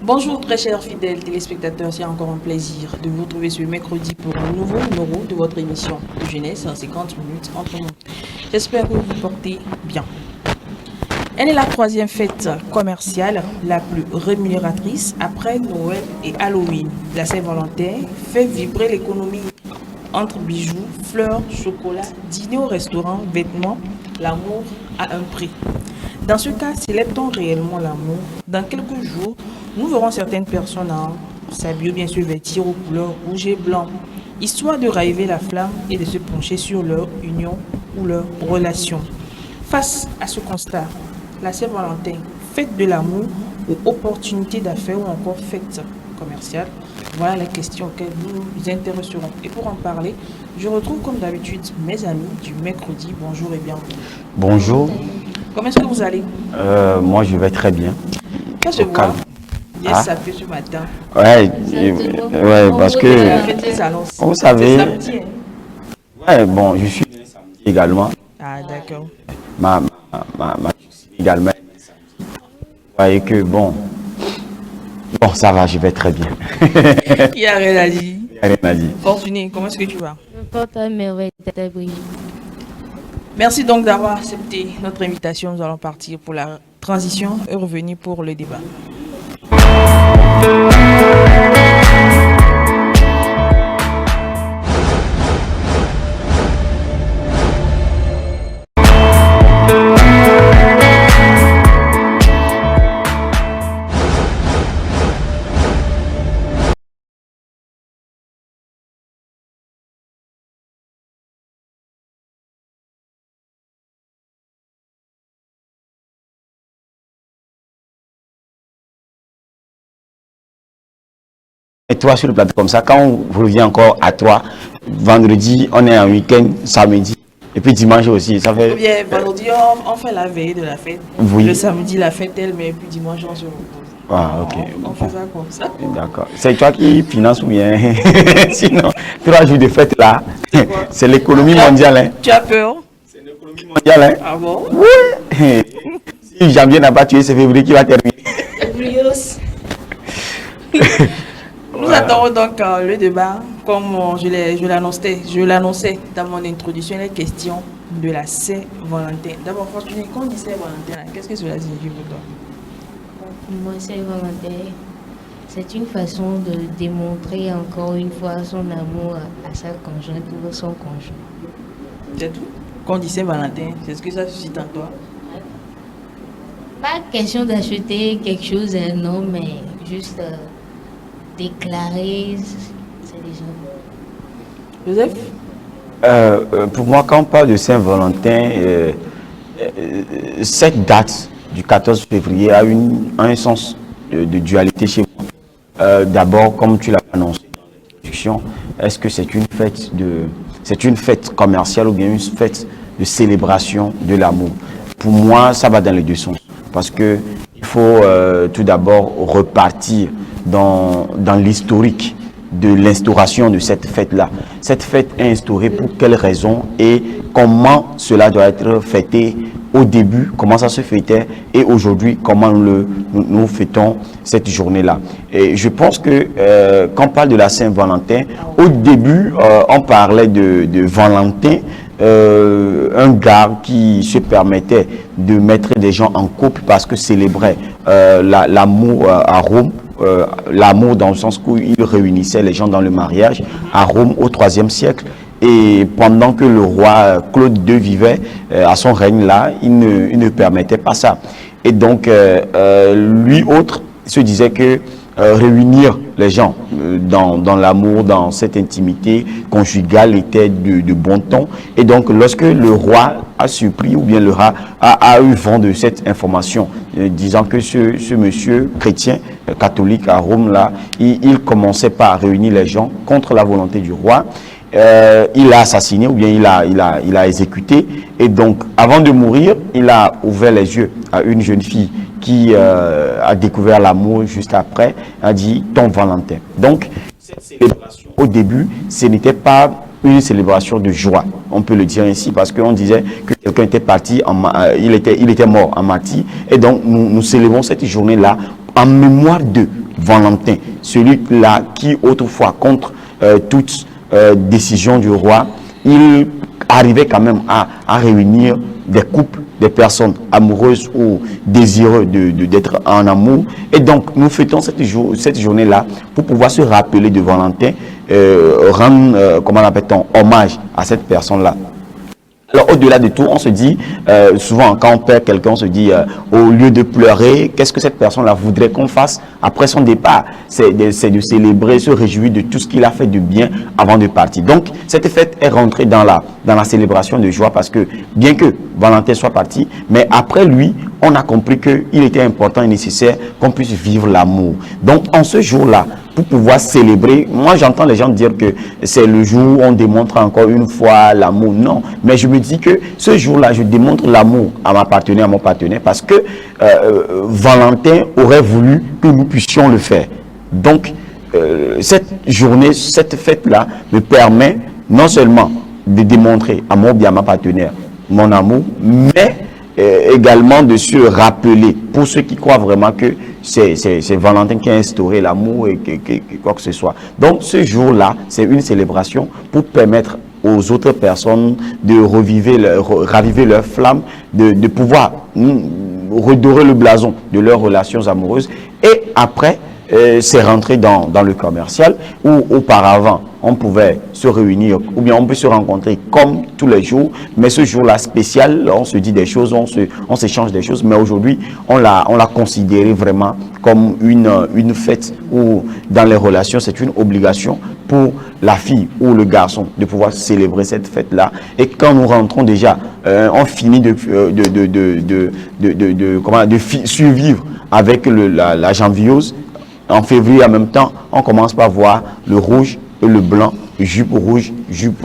Bonjour très chers fidèles téléspectateurs, c'est encore un plaisir de vous retrouver ce mercredi pour un nouveau numéro de votre émission de jeunesse en 50 minutes entre nous. J'espère que vous vous portez bien. Elle est la troisième fête commerciale la plus rémunératrice après Noël et Halloween. La Saint-Valentin fait vibrer l'économie entre bijoux, fleurs, chocolat, dîner au restaurant, vêtements, l'amour a un prix. Dans ce cas, célèbre-t-on réellement l'amour? Dans quelques jours, nous verrons certaines personnes s'habiller bien sûr vêtir aux couleurs rouge et blanc, histoire de raviver la flamme et de se pencher sur leur union ou leur relation. Face à ce constat, la Saint-Valentin, fête de l'amour ou opportunité d'affaires ou encore fête commerciale, voilà les questions auxquelles nous nous intéresserons. Et pour en parler, je retrouve comme d'habitude mes amis du mercredi. Bonjour et bienvenue. Bonjour. Comment est-ce que vous allez? Moi, je vais très bien. Qu'est-ce que je vois? Bien Ah. sapé ce matin. Ouais, parce que, La fête des annonces. vous savez, C'est samedi, hein? ouais, bon, je suis né samedi également. Ah, d'accord. Ma également. Vous voyez que, bon, ça va, je vais très bien. Il n'y a rien à dire. Il n'y a rien à dire. Fortuné, comment est-ce que tu vas? Je porte à merveille, tata Brigitte. Merci donc d'avoir accepté notre invitation. Nous allons partir pour la transition et revenir pour le débat. Et toi, sur le plateau comme ça, quand on revient encore à toi, vendredi, on est en week-end, samedi, et puis dimanche aussi, ça Ou fait... bien, vendredi, on fait la veille de la fête. Oui. Le samedi, la fête elle, mais puis dimanche, on se repose. Ah, ok. On fait ça comme ça. D'accord. C'est toi qui finance ou bien? Sinon, 3 jours de fête là, c'est l'économie mondiale. Hein. Tu as peur? C'est l'économie mondiale. Hein. Ah bon? Oui. Si janvier n'a pas tué, c'est février qui va terminer. Nous attendons donc le débat, comme je l'annonçais dans mon introduction, les questions de la Saint-Valentin. D'abord, Fortuné, quand on dit Saint-Valentin, qu'est-ce que cela signifie pour toi? Pour moi, Saint-Valentin, c'est une façon de démontrer encore une fois son amour à sa conjointe ou à son conjoint. C'est tout? Quand on dit Saint-Valentin, c'est ce que ça suscite en toi? Pas question d'acheter quelque chose à un homme, mais juste déclarer, c'est déjà bon. Joseph? Pour moi, quand on parle de Saint-Valentin, cette date du 14 février a un sens de dualité chez moi. D'abord, comme tu l'as annoncé dans l'introduction, est-ce que c'est une fête commerciale ou bien une fête de célébration de l'amour? Pour moi, ça va dans les deux sens. Parce que il faut tout d'abord repartir dans l'historique de l'instauration de cette fête-là. Cette fête est instaurée pour quelles raisons et comment cela doit être fêté au début, comment ça se fêtait et aujourd'hui, comment nous fêtons cette journée-là. Et je pense que quand on parle de la Saint-Valentin, au début, on parlait de Valentin, un gars qui se permettait de mettre des gens en couple parce que célébrait l'amour à Rome, l'amour dans le sens où il réunissait les gens dans le mariage à Rome au IIIe siècle. Et pendant que le roi Claude II vivait à son règne là, il ne permettait pas ça. Et donc, lui autre se disait que réunir les gens dans l'amour, dans cette intimité conjugale était de bon ton. Et donc, lorsque le roi a surpris ou bien le roi a eu vent de cette information, disant que ce monsieur chrétien, catholique à Rome, là, il commençait pas à réunir les gens contre la volonté du roi, il a assassiné ou bien il a exécuté. Et donc, avant de mourir, il a ouvert les yeux à une jeune fille qui a découvert l'amour juste après, a dit « ton Valentin ». Donc, cette célébration, au début, ce n'était pas une célébration de joie, on peut le dire ainsi, parce qu'on disait que quelqu'un était parti, il était mort en martyr, et donc nous célébrons cette journée-là en mémoire d'eux. Valentin, celui-là qui autrefois, contre toute décision du roi, il arrivait quand même à réunir des couples, des personnes amoureuses ou désireux d'être en amour. Et donc, nous fêtons cette journée-là pour pouvoir se rappeler de Valentin, rendre, comment l'appelle-t-on, hommage à cette personne-là. Alors, au-delà de tout, on se dit, souvent quand on perd quelqu'un, on se dit, au lieu de pleurer, qu'est-ce que cette personne-là voudrait qu'on fasse après son départ? C'est de célébrer, se réjouir de tout ce qu'il a fait de bien avant de partir. Donc, cette fête est rentrée dans la célébration de joie parce que, bien que Valentin soit parti, mais après lui, on a compris qu'il était important et nécessaire qu'on puisse vivre l'amour. Donc, en ce jour-là, pour pouvoir célébrer, moi j'entends les gens dire que c'est le jour où on démontre encore une fois l'amour. Non, mais je me dis que ce jour-là, je démontre l'amour à ma partenaire, à mon partenaire, parce que Valentin aurait voulu que nous puissions le faire. Donc, cette journée, cette fête-là me permet non seulement de démontrer à moi bien à ma partenaire mon amour, mais également de se rappeler, pour ceux qui croient vraiment que c'est Valentin qui a instauré l'amour et quoi que ce soit. Donc ce jour-là, c'est une célébration pour permettre aux autres personnes de raviver leur flamme, de pouvoir redorer le blason de leurs relations amoureuses. Et après, c'est rentré dans le commercial où auparavant on pouvait se réunir ou bien on peut se rencontrer comme tous les jours, mais ce jour-là spécial, on se dit des choses, on s'échange des choses, mais aujourd'hui on l'a considéré vraiment comme une fête où dans les relations c'est une obligation pour la fille ou le garçon de pouvoir célébrer cette fête-là. Et quand nous rentrons déjà, on finit de survivre avec la janviose. En février, en même temps, on commence par voir le rouge et le blanc, jupe rouge, jupe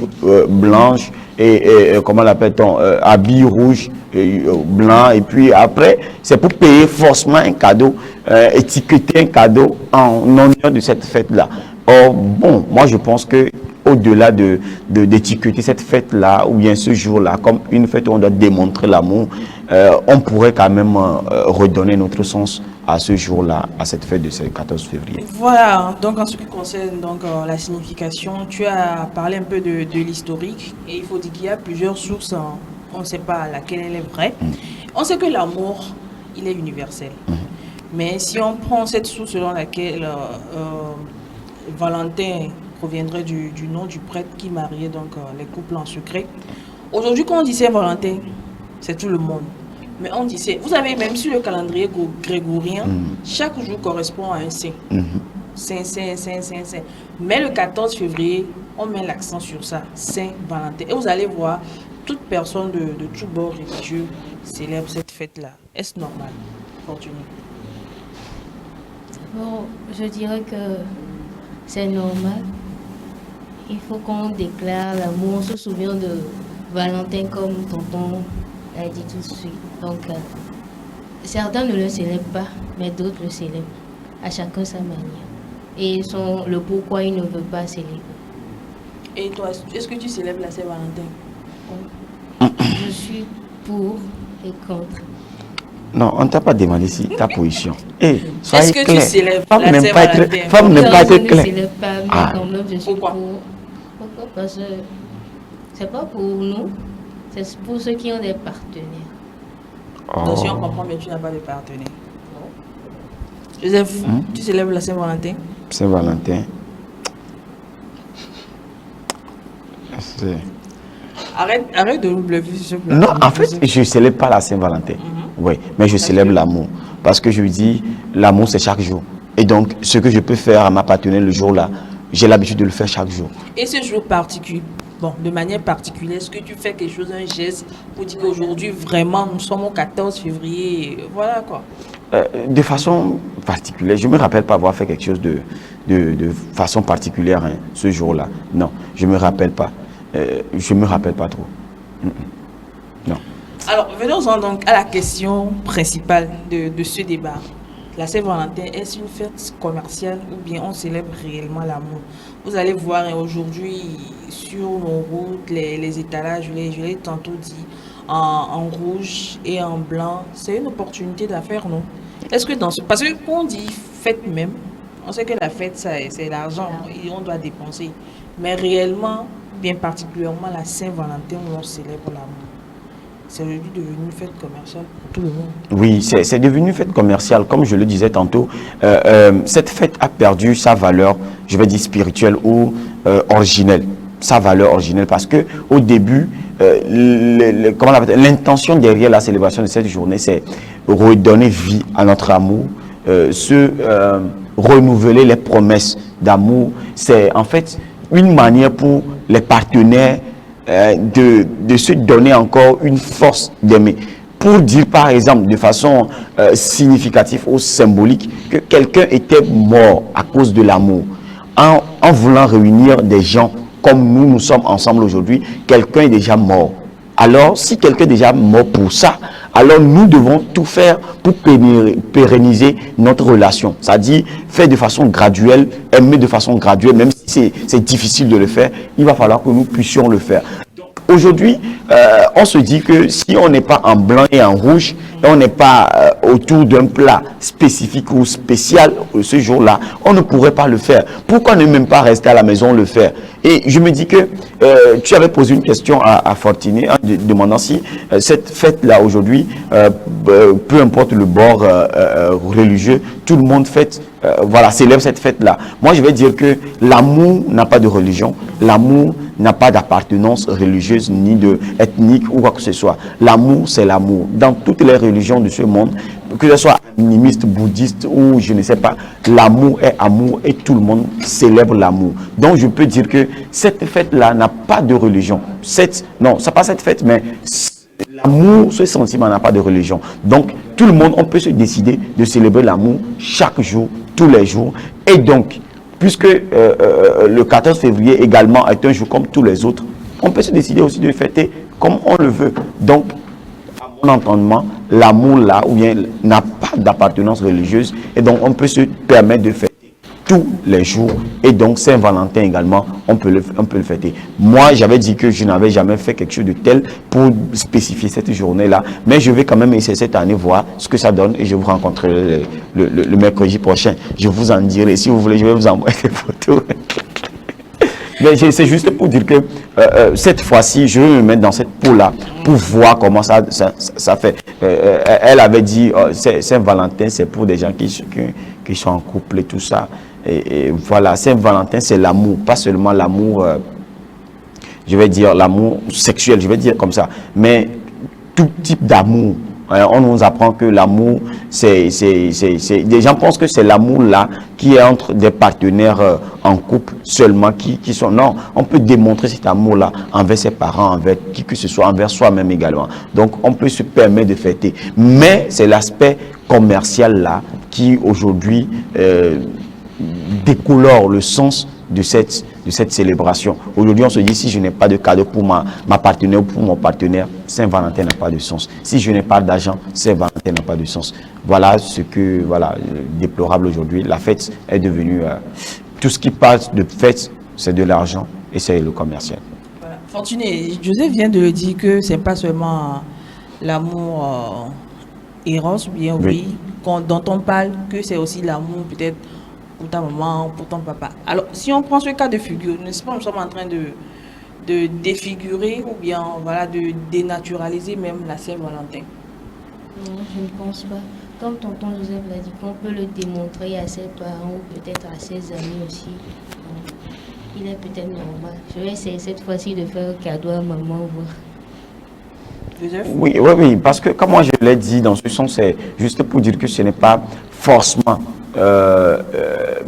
blanche, et comment l'appelle-t-on, habit rouge, blanc, et puis après, c'est pour payer forcément un cadeau, étiqueter un cadeau en honneur de cette fête-là. Or, bon, moi je pense que au-delà d'étiqueter cette fête-là, ou bien ce jour-là, comme une fête où on doit démontrer l'amour, on pourrait quand même redonner notre sens à ce jour-là, à cette fête de ce 14 février. Voilà, donc en ce qui concerne donc, la signification, tu as parlé un peu de l'historique et il faut dire qu'il y a plusieurs sources, on ne sait pas laquelle elle est vraie. On sait que l'amour, il est universel. Mais si on prend cette source selon laquelle Valentin proviendrait du nom du prêtre qui mariait donc les couples en secret, aujourd'hui quand on dit Saint-Valentin, c'est tout le monde. Mais on dit, vous savez, même sur le calendrier grégorien, chaque jour correspond à un saint. Saint. Mais le 14 février, on met l'accent sur ça, Saint-Valentin. Et vous allez voir, toute personne de tout bord religieux célèbre cette fête-là. Est-ce normal, Fortuné? Bon, je dirais que c'est normal. Il faut qu'on déclare l'amour. On se souvient de Valentin comme tonton l'a dit tout de suite. Donc, certains ne le célèbrent pas, mais d'autres le célèbrent. À chacun sa manière. Et le pourquoi il ne veut pas célébrer. Et toi, est-ce que tu célèbres la Saint-Valentin? Je suis pour et contre. Non, on ne t'a pas demandé si ta position. Est-ce que tu célèbres la Saint-Valentin? Femme n'aime pas être Je ne claire. célèbre pas, mais quand même, je suis Pourquoi? pour. Pourquoi? Parce que c'est pas pour nous, c'est pour ceux qui ont des partenaires. Donc si on comprend bien, tu n'as pas de partenaire. Joseph, tu célèbres la Saint-Valentin? Saint-Valentin. Arrête de nous bluffer, s'il te plaît. Non, en fait, je ne célèbre pas la Saint-Valentin. Oui, mais je célèbre l'amour. Parce que je lui dis, l'amour, c'est chaque jour. Et donc, ce que je peux faire à ma partenaire le jour-là, j'ai l'habitude de le faire chaque jour. Et ce jour particulier, de manière particulière, est-ce que tu fais quelque chose, un geste, pour dire qu'aujourd'hui, vraiment, nous sommes au 14 février, voilà quoi? De façon particulière, je ne me rappelle pas avoir fait quelque chose de façon particulière ce jour-là. Non, je ne me rappelle pas. Je ne me rappelle pas trop. Non. Alors, venons-en donc à la question principale de ce débat. La Saint-Valentin, est-ce une fête commerciale ou bien on célèbre réellement l'amour? Vous allez voir aujourd'hui sur nos routes, les étalages, je l'ai tantôt dit, en rouge et en blanc. C'est une opportunité d'affaires, non? Est-ce que parce que quand on dit fête même, On sait que la fête, c'est l'argent et on doit dépenser. Mais réellement, bien particulièrement la Saint-Valentin où on célèbre l'amour. C'est devenu une fête commerciale pour tout le monde. Oui, c'est devenu une fête commerciale. Comme je le disais tantôt, cette fête a perdu sa valeur, je vais dire spirituelle ou originelle. Sa valeur originelle parce que au début, l'intention derrière la célébration de cette journée, c'est redonner vie à notre amour, renouveler les promesses d'amour. C'est en fait une manière pour les partenaires de se donner encore une force d'aimer. Pour dire par exemple de façon significative ou symbolique que quelqu'un était mort à cause de l'amour. En voulant réunir des gens comme nous sommes ensemble aujourd'hui, quelqu'un est déjà mort. Alors, si quelqu'un est déjà mort pour ça, alors nous devons tout faire pour pérenniser notre relation. C'est-à-dire faire de façon graduelle, aimer de façon graduelle, même si c'est difficile de le faire, il va falloir que nous puissions le faire. Aujourd'hui, on se dit que si on n'est pas en blanc et en rouge, et on n'est pas autour d'un plat spécifique ou spécial ce jour-là, on ne pourrait pas le faire. Pourquoi ne même pas rester à la maison le faire? Et je me dis que tu avais posé une question à Fortuné, demandant si cette fête-là aujourd'hui, peu importe le bord religieux, tout le monde fête, voilà, célèbre cette fête-là. Moi, je vais dire que l'amour n'a pas de religion, l'amour n'a pas d'appartenance religieuse ni de ethnique ou quoi que ce soit. L'amour, c'est l'amour. Dans toutes les religions de ce monde, que ce soit animiste, bouddhiste ou je ne sais pas, l'amour est amour et tout le monde célèbre l'amour. Donc je peux dire que cette fête-là n'a pas de religion. Non, c'est pas cette fête, mais l'amour, ce sentiment n'a pas de religion. Donc tout le monde, on peut se décider de célébrer l'amour chaque jour, tous les jours. Et donc, puisque le 14 février également est un jour comme tous les autres, on peut se décider aussi de fêter comme on le veut. Donc, à mon entendement, l'amour là, ou bien n'a pas d'appartenance religieuse, et donc on peut se permettre de fêter tous les jours. Et donc Saint-Valentin également, on peut le fêter. Moi, j'avais dit que je n'avais jamais fait quelque chose de tel pour spécifier cette journée-là, mais je vais quand même essayer cette année voir ce que ça donne et je vous rencontrerai le mercredi prochain. Je vous en dirai. Si vous voulez, je vais vous envoyer des photos. Mais c'est juste pour dire que cette fois-ci, je vais me mettre dans cette peau-là pour voir comment ça fait. Elle avait dit Saint-Valentin, c'est pour des gens qui sont en couple et tout ça. Et voilà, Saint-Valentin, c'est l'amour, pas seulement l'amour, je vais dire l'amour sexuel, je vais dire comme ça, mais tout type d'amour. On nous apprend que l'amour, des gens pensent que c'est l'amour là qui est entre des partenaires en couple seulement qui sont. Non, on peut démontrer cet amour là envers ses parents, envers qui que ce soit, envers soi-même également. Donc on peut se permettre de fêter. Mais c'est l'aspect commercial là qui aujourd'hui décolore le sens de cette célébration. Aujourd'hui, on se dit, si je n'ai pas de cadeau pour ma partenaire ou pour mon partenaire, Saint-Valentin n'a pas de sens. Si je n'ai pas d'argent, Saint-Valentin n'a pas de sens. Voilà ce que, déplorable aujourd'hui. La fête est devenue, tout ce qui passe de fête, c'est de l'argent et c'est le commercial. Voilà. Fortuné, Joseph vient de le dire que c'est pas seulement l'amour Eros, bien oui, dont on parle, que c'est aussi l'amour peut-être pour ta maman, pour ton papa. Alors, si on prend ce cas de figure, n'est-ce pas, nous sommes en train de défigurer ou bien voilà, de dénaturaliser même la Saint-Valentin? Non, je ne pense pas. Comme tonton Joseph l'a dit, qu'on peut le démontrer à ses parents ou peut-être à ses amis aussi. Il est peut-être normal. Je vais essayer cette fois-ci de faire un cadeau à maman. Joseph? Oui, parce que comme moi je l'ai dit, dans ce sens, c'est juste pour dire que ce n'est pas forcément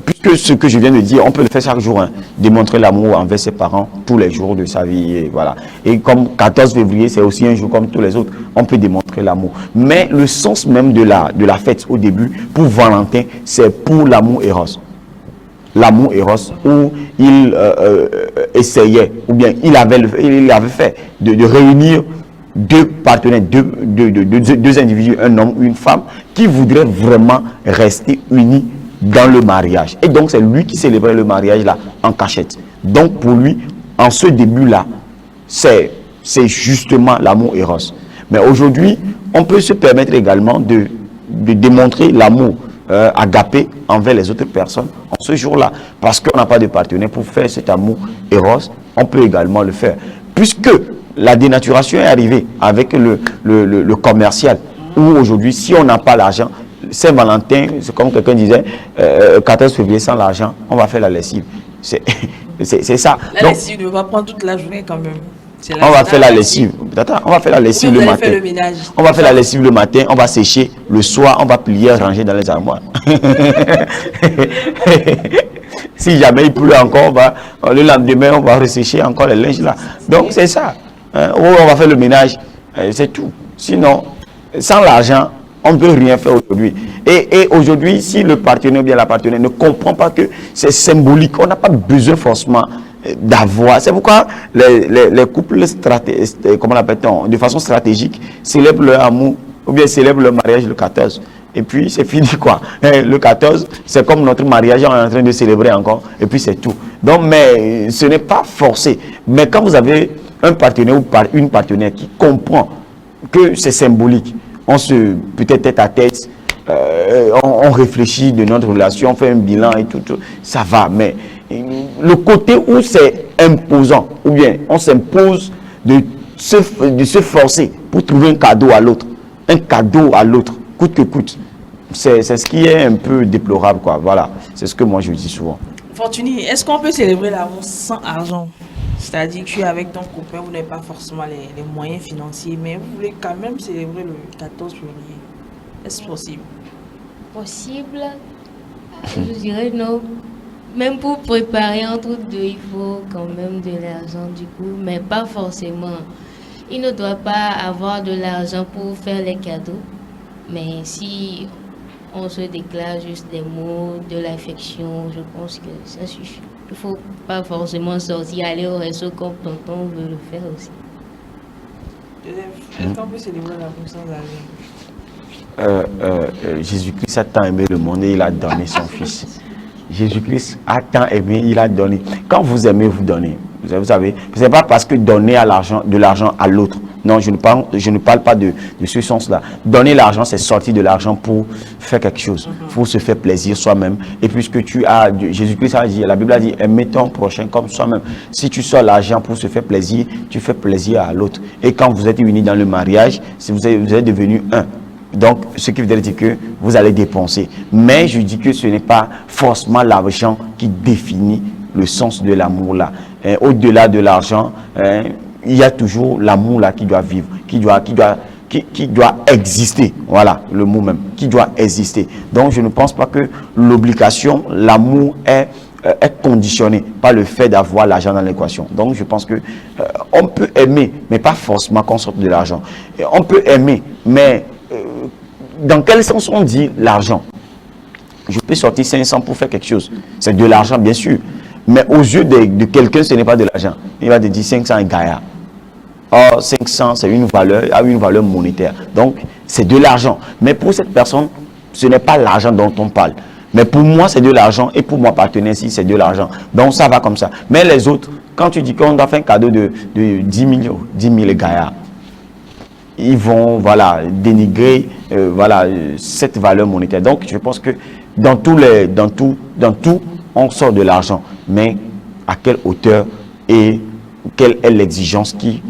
puisque ce que je viens de dire, on peut le faire chaque jour, démontrer l'amour envers ses parents tous les jours de sa vie, et voilà. Et comme 14 février, c'est aussi un jour comme tous les autres, on peut démontrer l'amour. Mais le sens même de la fête au début, pour Valentin, c'est pour l'amour Eros. L'amour Eros, où il essayait, ou bien il avait fait de réunir deux partenaires, deux individus, un homme ou une femme, qui voudraient vraiment rester unis dans le mariage. Et donc, c'est lui qui célébrait le mariage là en cachette. Donc, pour lui, en ce début-là, c'est justement l'amour Eros. Mais aujourd'hui, on peut se permettre également de démontrer l'amour agapé envers les autres personnes en ce jour-là. Parce qu'on n'a pas de partenaire pour faire cet amour éros, on peut également le faire. Puisque la dénaturation est arrivée avec le commercial, où aujourd'hui, si on n'a pas l'argent, Saint-Valentin, c'est comme quelqu'un disait, 14 février sans l'argent, on va faire la lessive. C'est ça. La lessive ne va prendre toute la journée quand même. On va faire la lessive. On va faire la lessive le matin. On va faire la lessive le matin, on va sécher. Le soir, on va plier, ranger dans les armoires. Si jamais il pleut encore, le lendemain, on va ressécher encore les linges là. Donc c'est ça. On va faire le ménage. C'est tout. Sinon, sans l'argent, on ne peut rien faire aujourd'hui. Et aujourd'hui, si le partenaire ou bien la partenaire ne comprend pas que c'est symbolique, on n'a pas besoin forcément d'avoir. C'est pourquoi les couples comment l'appelle-t-on, de façon stratégique, célèbrent leur amour ou bien célèbrent leur mariage le 14. Et puis c'est fini quoi. Le 14, c'est comme notre mariage, on est en train de célébrer encore. Et puis c'est tout. Donc, mais ce n'est pas forcé. Mais quand vous avez un partenaire ou une partenaire qui comprend que c'est symbolique, on se, peut-être tête à tête, on réfléchit de notre relation, on fait un bilan et tout, ça va. Mais le côté où c'est imposant, ou bien on s'impose de se forcer pour trouver un cadeau à l'autre, coûte que coûte, c'est ce qui est un peu déplorable, quoi. Voilà, c'est ce que moi je dis souvent. Fortuny, est-ce qu'on peut célébrer l'amour sans argent? C'est-à-dire que tu es avec ton copain, vous n'avez pas forcément les moyens financiers, mais vous voulez quand même célébrer le 14 février. Est-ce possible? Possible? Je dirais non. Même pour préparer entre deux, il faut quand même de l'argent du coup, mais pas forcément. Il ne doit pas avoir de l'argent pour faire les cadeaux, mais si on se déclare juste des mots, de l'affection, je pense que ça suffit. Il ne faut pas forcément sortir, aller au resto comme tonton veut le faire aussi. Est-ce qu'on peut célébrer l'amour sans argent? Jésus-Christ a tant aimé le monde et il a donné son Fils. Jésus-Christ a tant aimé, il a donné. Quand vous aimez, vous donnez. Vous savez, ce n'est pas parce que donner de l'argent à l'autre. Non, je ne parle pas de ce sens-là. Donner l'argent, c'est sortir de l'argent pour faire quelque chose, pour se faire plaisir soi-même. Et puisque Jésus-Christ a dit, la Bible a dit, aimez ton prochain comme soi-même. Si tu sors l'argent pour se faire plaisir, tu fais plaisir à l'autre. Et quand vous êtes unis dans le mariage, si vous êtes devenus un. Donc, ce qui veut dire que vous allez dépenser. Mais je dis que ce n'est pas forcément l'argent qui définit le sens de l'amour là. Au-delà de l'argent, il y a toujours l'amour là qui doit vivre, qui doit exister. Voilà le mot même, qui doit exister. Donc, je ne pense pas que l'obligation, l'amour est conditionné par le fait d'avoir l'argent dans l'équation. Donc, je pense que on peut aimer, mais pas forcément qu'on sorte de l'argent. On peut aimer, mais dans quel sens on dit l'argent? Je peux sortir 500 pour faire quelque chose. C'est de l'argent, bien sûr. Mais aux yeux de quelqu'un, ce n'est pas de l'argent. Il va te dire 500 est gaillard. Or, 500, c'est une valeur monétaire. Donc, c'est de l'argent. Mais pour cette personne, ce n'est pas l'argent dont on parle. Mais pour moi, c'est de l'argent. Et pour mon partenaire, si c'est de l'argent. Donc, ça va comme ça. Mais les autres, quand tu dis qu'on doit faire un cadeau de 10 000 gaillards, ils vont dénigrer cette valeur monétaire. Donc, je pense que dans tout, on sort de l'argent. Mais à quelle hauteur et quelle est l'exigence qui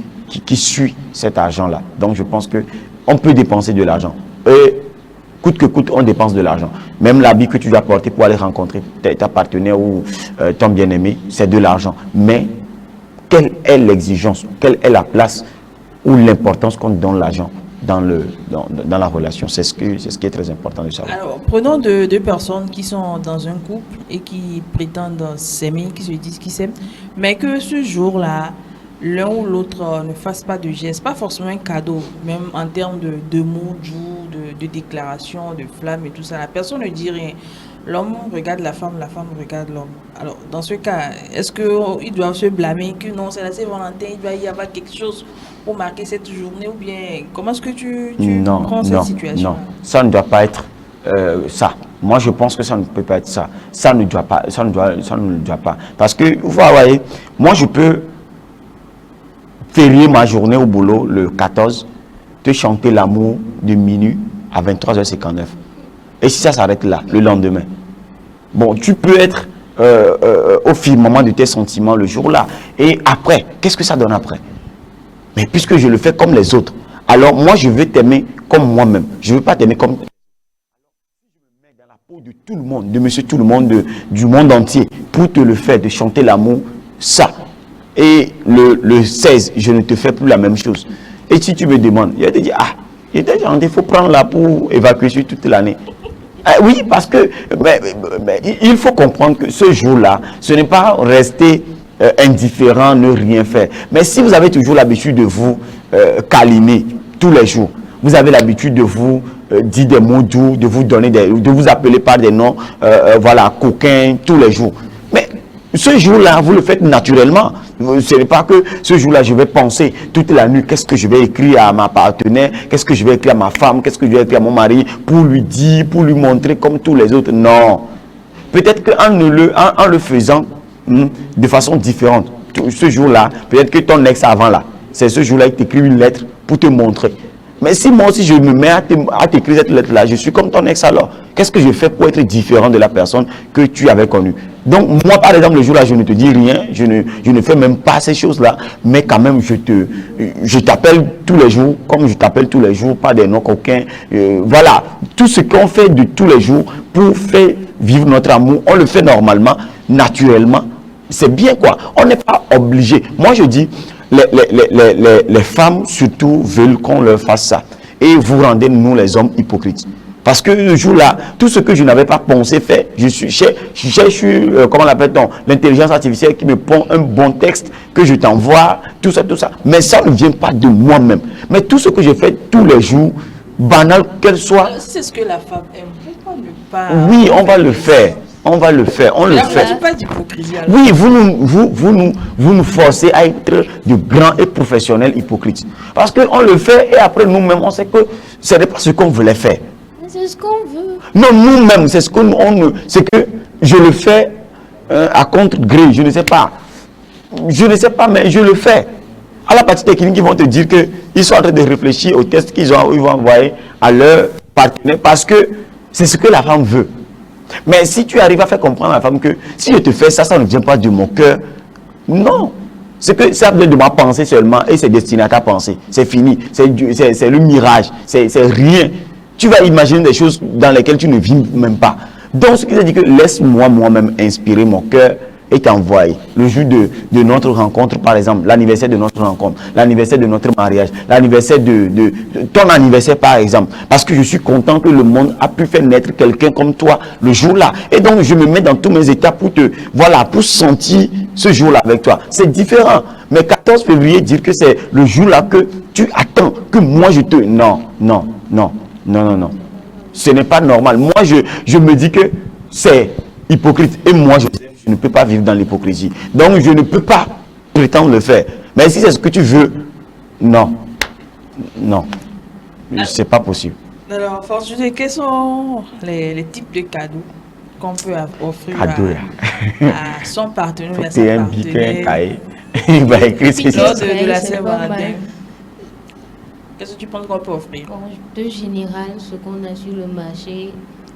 suit cet argent-là? Donc, je pense que on peut dépenser de l'argent. Et coûte que coûte, on dépense de l'argent. Même l'habit que tu dois porter pour aller rencontrer ta partenaire ou ton bien-aimé, c'est de l'argent. Mais quelle est l'exigence? Quelle est la place ou l'importance qu'on donne l'argent dans la relation? C'est ce qui est très important de savoir. Alors, prenons deux personnes qui sont dans un couple et qui prétendent s'aimer, qui se disent qu'ils s'aiment, mais que ce jour-là, l'un ou l'autre ne fasse pas de geste, pas forcément un cadeau, même en termes de mots, de déclaration, de flamme et tout ça. La personne ne dit rien. L'homme regarde la femme regarde l'homme. Alors, dans ce cas, est-ce qu'ils doivent se blâmer que non, c'est la Saint-Valentin, il doit y avoir quelque chose pour marquer cette journée, ou bien comment est-ce que tu prends cette situation? Non, ça ne doit pas être ça. Moi, je pense que ça ne peut pas être ça. Ça ne doit pas. Parce que, vous voyez, moi, je peux férier ma journée au boulot le 14, te chanter l'amour de minuit à 23h59. Et si ça s'arrête là, le lendemain? Bon, tu peux être au firmament de tes sentiments le jour-là. Et après, qu'est-ce que ça donne après? Mais puisque je le fais comme les autres, alors moi je veux t'aimer comme moi-même. Je ne veux pas t'aimer comme... Dans la peau de tout le monde, de monsieur tout le monde, du monde entier, pour te le faire, de chanter l'amour, ça. Et le 16, je ne te fais plus la même chose. Et si tu me demandes, il va te dire, ah, il faut prendre là pour évacuer sur toute l'année. Oui, parce que mais il faut comprendre que ce jour-là, ce n'est pas rester indifférent, ne rien faire. Mais si vous avez toujours l'habitude de vous câliner tous les jours, vous avez l'habitude de vous dire des mots doux, de vous donner de vous appeler par des noms, voilà, coquins tous les jours. Mais ce jour-là, vous le faites naturellement. Ce n'est pas que ce jour-là, je vais penser toute la nuit, qu'est-ce que je vais écrire à ma partenaire, qu'est-ce que je vais écrire à ma femme, qu'est-ce que je vais écrire à mon mari, pour lui dire, pour lui montrer comme tous les autres. Non. Peut-être qu'en le faisant de façon différente, ce jour-là, peut-être que ton ex avant là, c'est ce jour-là, il t'écrit une lettre pour te montrer. Mais si moi aussi je me mets à t'écrire cette lettre-là, je suis comme ton ex alors. Qu'est-ce que je fais pour être différent de la personne que tu avais connue? Donc moi par exemple le jour-là je ne te dis rien, je ne fais même pas ces choses-là, mais quand même je t'appelle tous les jours, comme je t'appelle tous les jours, pas des noms coquins. Voilà, tout ce qu'on fait de tous les jours pour faire vivre notre amour, on le fait normalement, naturellement. C'est bien quoi, on n'est pas obligé. Moi je dis, les femmes surtout veulent qu'on leur fasse ça. Et vous rendez nous les hommes hypocrites. Parce que le jour-là, tout ce que je n'avais pas pensé faire, je cherche, comment l'appelle-t-on, l'intelligence artificielle qui me pond un bon texte, que je t'envoie, tout ça. Mais ça ne vient pas de moi-même. Mais tout ce que je fais tous les jours, banal qu'elle soit... C'est ce que la femme aime. Pourquoi ne pas... Oui, on va le faire. On va le faire, on le fait. Pas d'hypocrisie. Oui, vous nous forcez à être de grands et professionnels hypocrites. Parce qu'on le fait et après nous-mêmes, on sait que ce n'est pas ce qu'on voulait faire. C'est ce qu'on veut. Non, nous-mêmes, c'est ce que c'est que je le fais à contre-gré, je ne sais pas. Je ne sais pas, mais je le fais. À la partie technique, ils vont te dire qu'ils sont en train de réfléchir au test qu'ils vont envoyer à leur partenaire parce que c'est ce que la femme veut. Mais si tu arrives à faire comprendre à la femme que si je te fais ça, ça ne vient pas de mon cœur. Non. C'est que ça vient de ma pensée seulement et c'est destiné à ta pensée. C'est fini. C'est le mirage. C'est rien. Tu vas imaginer des choses dans lesquelles tu ne vis même pas. Donc, ce qui veut dire que laisse-moi moi-même inspirer mon cœur et t'envoyer. Le jour de notre rencontre, par exemple, l'anniversaire de notre rencontre, l'anniversaire de notre mariage, l'anniversaire de ton anniversaire, par exemple. Parce que je suis content que le monde a pu faire naître quelqu'un comme toi le jour-là. Et donc, je me mets dans tous mes états pour pour sentir ce jour-là avec toi. C'est différent. Mais 14 février, dire que c'est le jour-là que tu attends, que moi je te... Non. Ce n'est pas normal. Moi, je me dis que c'est hypocrite. Et moi, je ne peux pas vivre dans l'hypocrisie. Donc, je ne peux pas prétendre le faire. Mais si c'est ce que tu veux, non. C'est pas possible. Alors, Fortuné, quels sont les types de cadeaux qu'on peut offrir à son partenaire ou à sa partenaire il va écrire lors de la Saint-Valentin? Qu'est-ce que tu penses qu'on peut offrir? De général, ce qu'on a sur le marché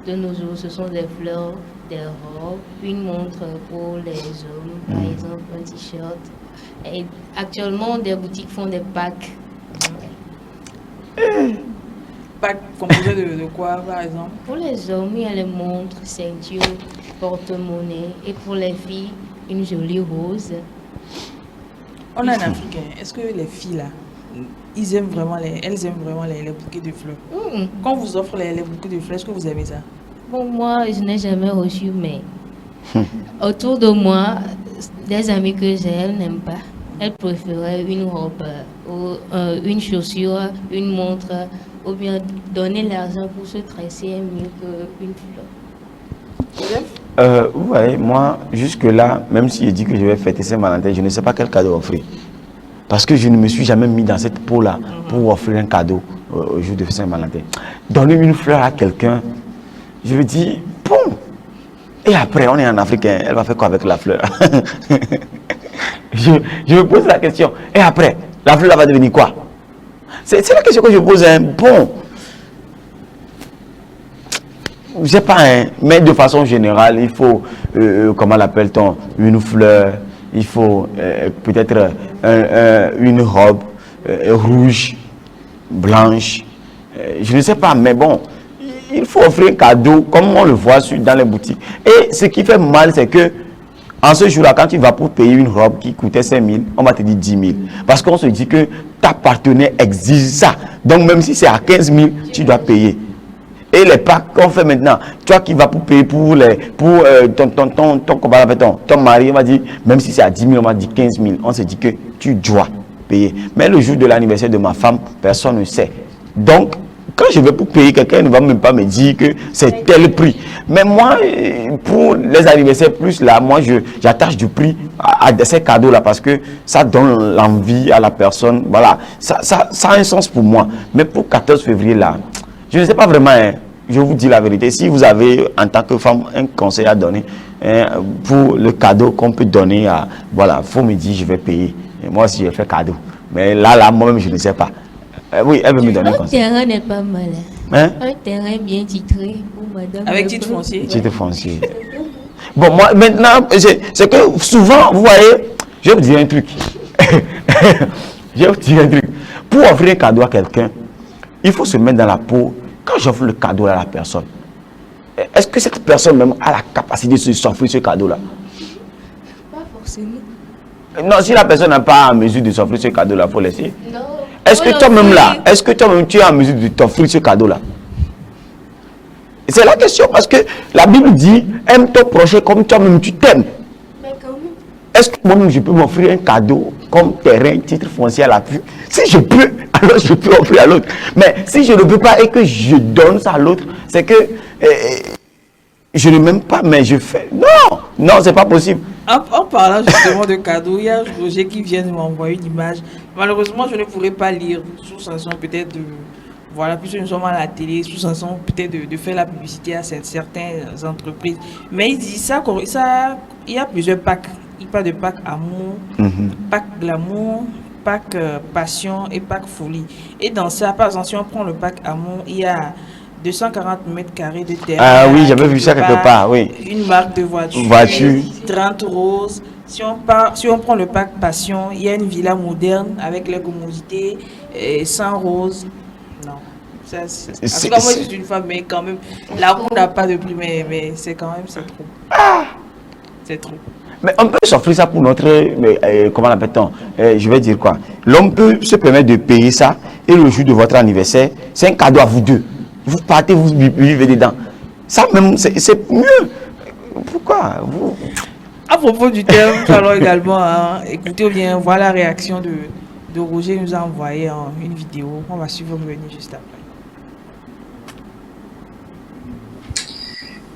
de nos jours, ce sont des fleurs, des robes, une montre pour les hommes, par exemple un t-shirt. Et actuellement, des boutiques font des packs. Packs composés de quoi, par exemple? Pour les hommes, il y a les montres, ceintures, porte-monnaie. Et pour les filles, une jolie rose. On est en Africain. Est-ce que les filles là, elles aiment vraiment les bouquets de fleurs? Quand on vous offre les bouquets de fleurs, est-ce que vous aimez ça? Bon, moi, je n'ai jamais reçu, mais autour de moi, des amis que j'ai, elles n'aiment pas. Elles préféraient une robe, ou une chaussure, une montre, ou bien donner l'argent pour se tresser est mieux qu'une fleur. Ouais, moi, jusque-là, même si je dis que je vais fêter Saint-Valentin, je ne sais pas quel cadeau offrir. Parce que je ne me suis jamais mis dans cette peau-là pour offrir un cadeau au jour de Saint-Valentin. Donner une fleur à quelqu'un, je veux dire, bon. Et après, on est en Afrique, elle va faire quoi avec la fleur? je me pose la question. Et après, la fleur va devenir quoi? C'est la question que je pose. Bon. je sais pas, hein, mais de façon générale, il faut, comment l'appelle-t-on, une fleur, il faut peut-être une robe rouge, blanche, je ne sais pas, mais bon, il faut offrir un cadeau comme on le voit dans les boutiques. Et ce qui fait mal, c'est que en ce jour-là, quand tu vas pour payer une robe qui coûtait 5 000, on va te dire 10 000. Parce qu'on se dit que ta partenaire exige ça. Donc même si c'est à 15 000, tu dois payer. Et les packs qu'on fait maintenant, toi qui vas pour payer pour ton mari, on va dire, même si c'est à 10 000, on va dire 15 000. On se dit que tu dois payer. Mais le jour de l'anniversaire de ma femme, personne ne sait. Donc, quand je vais pour payer, quelqu'un ne va même pas me dire que c'est tel prix. Mais moi, pour les anniversaires plus là, moi j'attache du prix à ces cadeaux-là parce que ça donne l'envie à la personne. Voilà, ça a un sens pour moi. Mais pour 14 février là, je ne sais pas vraiment, hein, je vous dis la vérité. Si vous avez en tant que femme un conseil à donner pour le cadeau qu'on peut donner à... Voilà, faut me dire je vais payer. Et moi aussi je fais cadeau. Mais là, moi-même je ne sais pas. Oui, elle veut me donner un conseil. Le terrain n'est pas mal. Hein? Le terrain bien titré pour madame. Avec titre foncier. Titre foncier. Bon, moi, maintenant, c'est que souvent, vous voyez, je vais vous dire un truc. Je vais vous dire un truc. Pour offrir un cadeau à quelqu'un, il faut se mettre dans la peau. Quand j'offre le cadeau à la personne, est-ce que cette personne même a la capacité de s'offrir ce cadeau-là? Pas forcément. Non, si la personne n'a pas en mesure de s'offrir ce cadeau-là, il faut laisser. Non. Est-ce que toi-même là, est-ce que toi-même tu es en mesure de t'offrir ce cadeau-là? C'est la question parce que la Bible dit aime ton prochain comme toi-même tu t'aimes. Mais quand même. Est-ce que moi-même je peux m'offrir un cadeau comme terrain, titre foncier à l'appui? Si je peux, alors je peux offrir à l'autre. Mais si je ne peux pas et que je donne ça à l'autre, c'est que je ne m'aime pas, mais je fais. Non, c'est pas possible. En parlant justement de cadeaux, il y a Roger qui vient de m'envoyer une image. Malheureusement, je ne pourrais pas lire sous façon peut-être de... Voilà, puisque nous sommes à la télé, sous façon peut-être de faire la publicité à certaines entreprises. Mais il dit ça, il y a plusieurs packs. Il parle de pack amour, pack glamour, pack passion et pack folie. Et dans ça, par exemple, si on prend le pack amour, il y a 240 mètres carrés de terrain. Ah oui, j'avais vu ça quelque part, oui. Une marque de voiture. 30 roses. Si on prend le pack passion, il y a une villa moderne avec les commodités, 100 roses. Non. En tout cas, moi, je suis une femme, mais quand même, la roue n'a pas de prix, mais c'est quand même, c'est trop. C'est trop. Mais on peut s'offrir ça pour notre... comment l'appelle-t-on? Je vais dire quoi? L'homme peut se permettre de payer ça et le jour de votre anniversaire, c'est un cadeau à vous deux. Vous partez, vous vivez dedans. Ça même, c'est mieux. Pourquoi vous... À propos du terme, nous allons également écouter ou bien voir la réaction de Roger. Il nous a envoyé une vidéo. On va suivre venir juste après.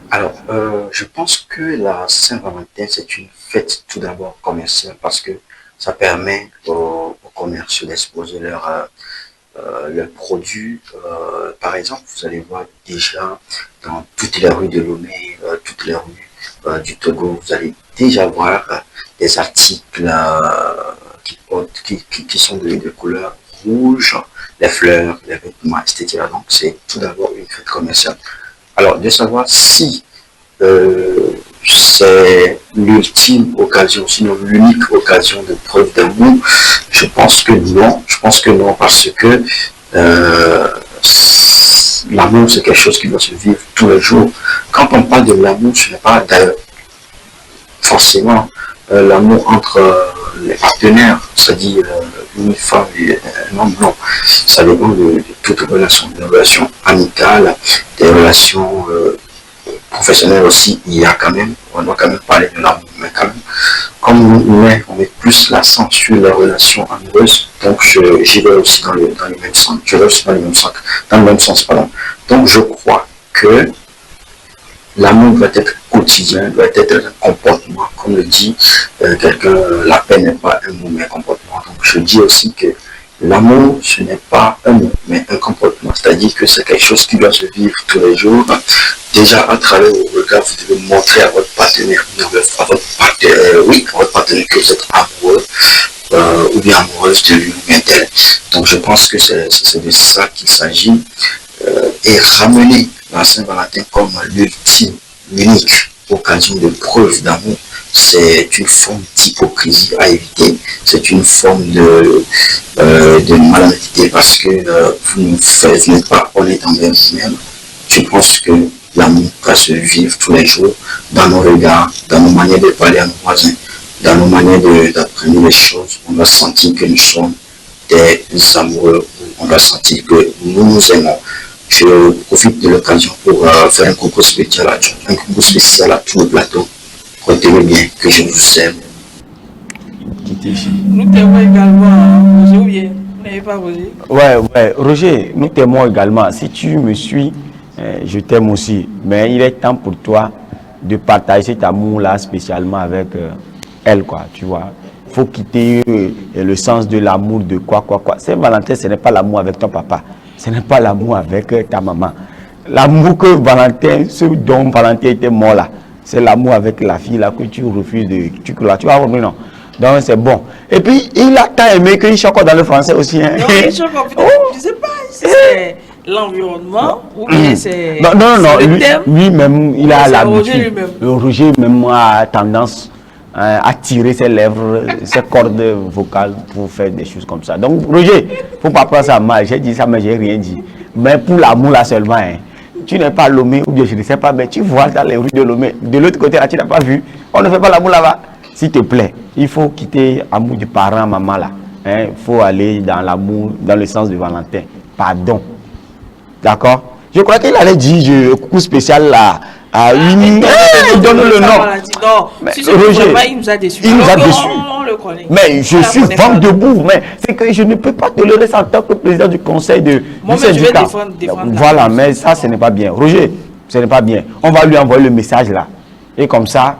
Alors, je pense que la Saint-Valentin, c'est une fête tout d'abord commerciale parce que ça permet aux commerciaux d'exposer leurs produits. Par exemple, vous allez voir déjà dans toutes les rues de Lomé, toutes les rues du Togo, vous allez déjà voir des articles qui sont de couleur rouge, les fleurs, les vêtements, etc. Donc, c'est tout d'abord une fête commerciale. Alors, de savoir si c'est l'ultime occasion, sinon l'unique occasion de preuve d'amour, je pense que non. Je pense que non, parce que l'amour, c'est quelque chose qui doit se vivre tous les jours. Quand on parle de l'amour, ce n'est pas forcément l'amour entre les partenaires, c'est-à-dire une femme et un homme, non. Ça dépend de toute relation, des relations amicales, des relations professionnelles aussi. Il y a quand même, on doit quand même parler de l'amour, mais quand même, comme on met plus l'accent sur les relations amoureuses, donc j'y vais aussi dans le même sens, dans le même sens, pardon. Donc je crois que l'amour doit être quotidien, doit être un comportement, comme le dit quelqu'un, la paix n'est pas un mot mais un comportement. Donc je dis aussi que l'amour, ce n'est pas un mot mais un comportement, c'est-à-dire que c'est quelque chose qui doit se vivre tous les jours. Déjà à travers vos regards, vous devez montrer à votre partenaire, à votre partenaire que vous êtes amoureux ou bien amoureuse de lui ou bien d'elle. Donc je pense que c'est de ça qu'il s'agit et ramener la Saint-Valentin comme l'ultime, l'unique occasion de preuve d'amour, c'est une forme d'hypocrisie à éviter. C'est une forme de malhonnêteté parce que vous n'êtes pas honnête envers vous-même. Je pense que l'amour doit se vivre tous les jours dans nos regards, dans nos manières de parler à nos voisins, dans nos manières d'apprendre les choses. On doit sentir que nous sommes des amoureux, on doit sentir que nous nous aimons. Je profite de l'occasion pour faire un concours spécial à tout le plateau. Retenez bien que je vous aime. Nous t'aimons également, hein, Roger, ou bien vous n'avez pas Roger? Ouais, Roger, nous t'aimons également. Si tu me suis, je t'aime aussi. Mais il est temps pour toi de partager cet amour-là spécialement avec elle, quoi, tu vois. Il faut quitter le sens de l'amour de quoi. Saint-Valentin, ce n'est pas l'amour avec ton papa. Ce n'est pas l'amour avec ta maman. L'amour que Valentin, ce dont Valentin était mort là, c'est l'amour avec la fille là que tu refuses de... Tu vas revenir, non? Donc c'est bon. Et puis, il a tant aimé qu'il choque dans le français aussi. Hein. Non, il choque, je ne sais pas si c'est l'environnement ou bien c'est... Non, lui-même, il a l'habitude. Roger même a tendance à tirer ses lèvres, ses cordes vocales pour faire des choses comme ça. Donc, Roger, il ne faut pas prendre ça mal. J'ai dit ça, mais je n'ai rien dit. Mais pour l'amour là seulement, hein, tu n'es pas Lomé, ou bien je ne sais pas, mais tu vois dans les rues de Lomé. De l'autre côté là, tu n'as pas vu. On ne fait pas l'amour là-bas. S'il te plaît, il faut quitter l'amour du parent, maman là. Il faut aller dans l'amour, dans le sens de Valentin. Pardon. D'accord? Je crois qu'il allait dire coucou spécial là. Donne le nom. Mais Roger, il nous a déçus. On le connaît. Mais je suis vent debout. Mais c'est que je ne peux pas tolérer ça en tant que président du conseil du syndicat. Voilà, mais ça, ce n'est pas bien. Roger, ce n'est pas bien. On va lui envoyer le message là. Et comme ça,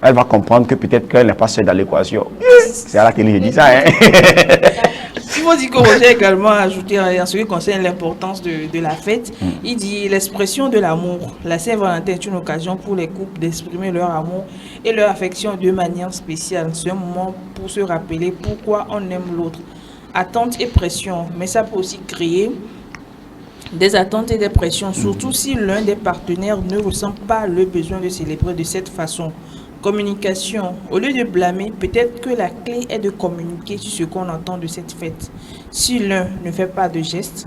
elle va comprendre que peut-être qu'elle n'est pas seule dans l'équation. C'est à la télé, je dis ça. Hein? Il faut dire que Roger également a ajouté en ce qui concerne l'importance de la fête. Il dit l'expression de l'amour. La Saint-Valentin est une occasion pour les couples d'exprimer leur amour et leur affection de manière spéciale. C'est un moment pour se rappeler pourquoi on aime l'autre. Attente et pression, mais ça peut aussi créer des attentes et des pressions, surtout si l'un des partenaires ne ressent pas le besoin de célébrer de cette façon. Communication. Au lieu de blâmer, peut-être que la clé est de communiquer sur ce qu'on entend de cette fête. Si l'un ne fait pas de geste,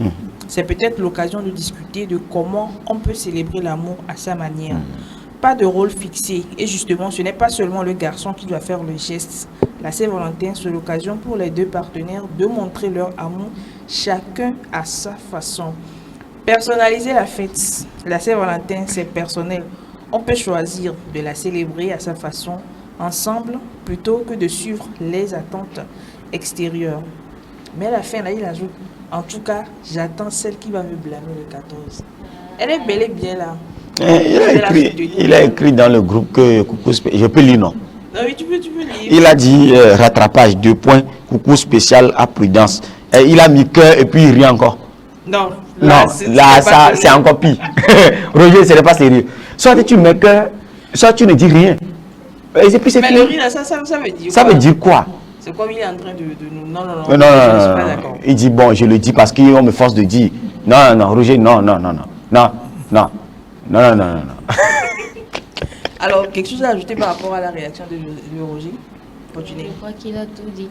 c'est peut-être l'occasion de discuter de comment on peut célébrer l'amour à sa manière. Pas de rôle fixé. Et justement, ce n'est pas seulement le garçon qui doit faire le geste. La Saint-Valentin, c'est l'occasion pour les deux partenaires de montrer leur amour, chacun à sa façon. Personnaliser la fête. La Saint-Valentin, c'est personnel. On peut choisir de la célébrer à sa façon, ensemble, plutôt que de suivre les attentes extérieures. Mais à la fin, là, il ajoute, en tout cas, j'attends celle qui va me blâmer le 14. Elle est bel et bien là. Il a écrit dans le groupe que coucou spécial. Je peux lire, non? Non, oui, tu peux lire. Il a dit rattrapage, 2 points, coucou spécial à prudence. Et il a mis cœur et puis il rit encore. Non, ça c'est encore pire. Roger, ce n'est pas sérieux. Soit tu mets cœur, soit tu ne dis rien. Et puis c'est mais le rire, ça veut dire ça quoi? veut dire quoi? C'est comme il est en train de nous... Non, je suis pas d'accord. Il dit, bon, je le dis parce qu'on me force de dire. Non, Roger, non. Alors, quelque chose à ajouter par rapport à la réaction de Roger? Continuez. Je crois qu'il a tout dit.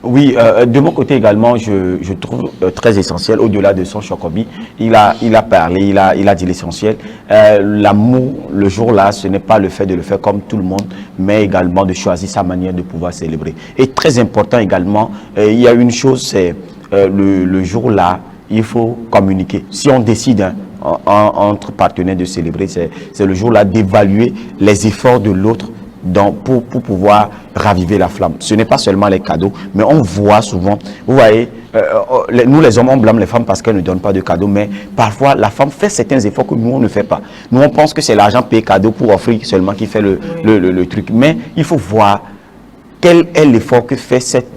Oui, de mon côté également, je trouve très essentiel, au-delà de son chocobi, il a parlé, il a dit l'essentiel. L'amour, le jour-là, ce n'est pas le fait de le faire comme tout le monde, mais également de choisir sa manière de pouvoir célébrer. Et très important également, il y a une chose, c'est le jour-là, il faut communiquer. Si on décide entre partenaires de célébrer, c'est le jour-là d'évaluer les efforts de l'autre pour pouvoir raviver la flamme. Ce n'est pas seulement les cadeaux, mais on voit souvent, vous voyez, nous les hommes, on blâme les femmes parce qu'elles ne donnent pas de cadeaux, mais parfois la femme fait certains efforts que nous, on ne fait pas. Nous, on pense que c'est l'argent payé cadeau pour offrir seulement qui fait le truc. Mais il faut voir quel est l'effort que fait cette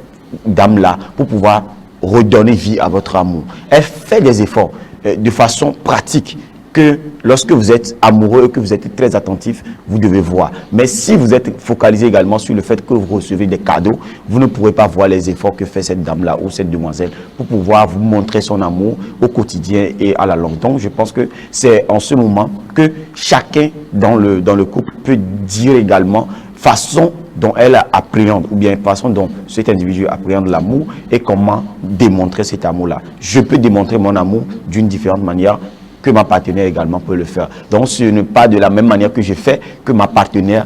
dame-là pour pouvoir redonner vie à votre amour. Elle fait des efforts de façon pratique. que lorsque vous êtes amoureux, que vous êtes très attentif, vous devez voir. Mais si vous êtes focalisé également sur le fait que vous recevez des cadeaux, vous ne pourrez pas voir les efforts que fait cette dame-là ou cette demoiselle pour pouvoir vous montrer son amour au quotidien et à la longue. Donc, je pense que c'est en ce moment que chacun dans le couple peut dire également façon dont elle appréhende ou bien façon dont cet individu appréhende l'amour et comment démontrer cet amour-là. Je peux démontrer mon amour d'une différente manière que ma partenaire également peut le faire. Donc, ce n'est pas de la même manière que je fais que ma partenaire